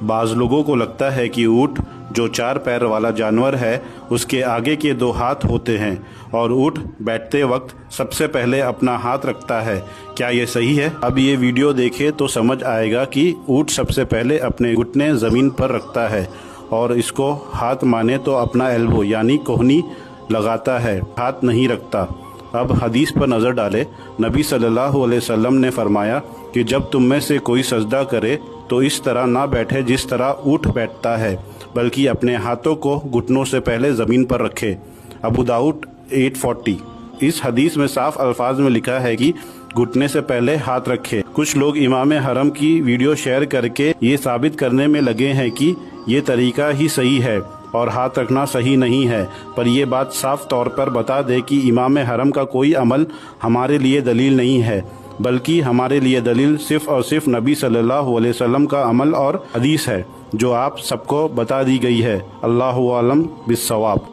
بعض لوگوں کو لگتا ہے کہ اونٹ جو 4 پیر والا جانور ہے اس کے آگے کے 2 ہاتھ ہوتے ہیں اور اونٹ بیٹھتے وقت سب سے پہلے اپنا ہاتھ رکھتا ہے۔ کیا یہ صحیح ہے؟ اب یہ ویڈیو دیکھے تو سمجھ آئے گا کہ اونٹ سب سے پہلے اپنے گھٹنے زمین پر رکھتا ہے اور اس کو ہاتھ مانے تو اپنا ایلبو یعنی کوہنی لگاتا ہے، ہاتھ نہیں رکھتا۔ اب حدیث پر نظر ڈالے۔ نبی صلی اللہ علیہ وسلم نے فرمایا کہ جب تم میں سے کوئی سجدہ کرے تو اس طرح نہ بیٹھے جس طرح اونٹ بیٹھتا ہے، بلکہ اپنے ہاتھوں کو گھٹنوں سے پہلے زمین پر رکھے۔ ابو داؤد 840۔ اس حدیث میں صاف الفاظ میں لکھا ہے کہ گھٹنے سے پہلے ہاتھ رکھے۔ کچھ لوگ امام حرم کی ویڈیو شیئر کر کے یہ ثابت کرنے میں لگے ہیں کہ یہ طریقہ ہی صحیح ہے اور ہاتھ رکھنا صحیح نہیں ہے، پر یہ بات صاف طور پر بتا دے کہ امام حرم کا کوئی عمل ہمارے لیے دلیل نہیں ہے، بلکہ ہمارے لیے دلیل صرف اور صرف نبی صلی اللہ علیہ وسلم کا عمل اور حدیث ہے جو آپ سب کو بتا دی گئی ہے۔ اللہ عالم بالصواب۔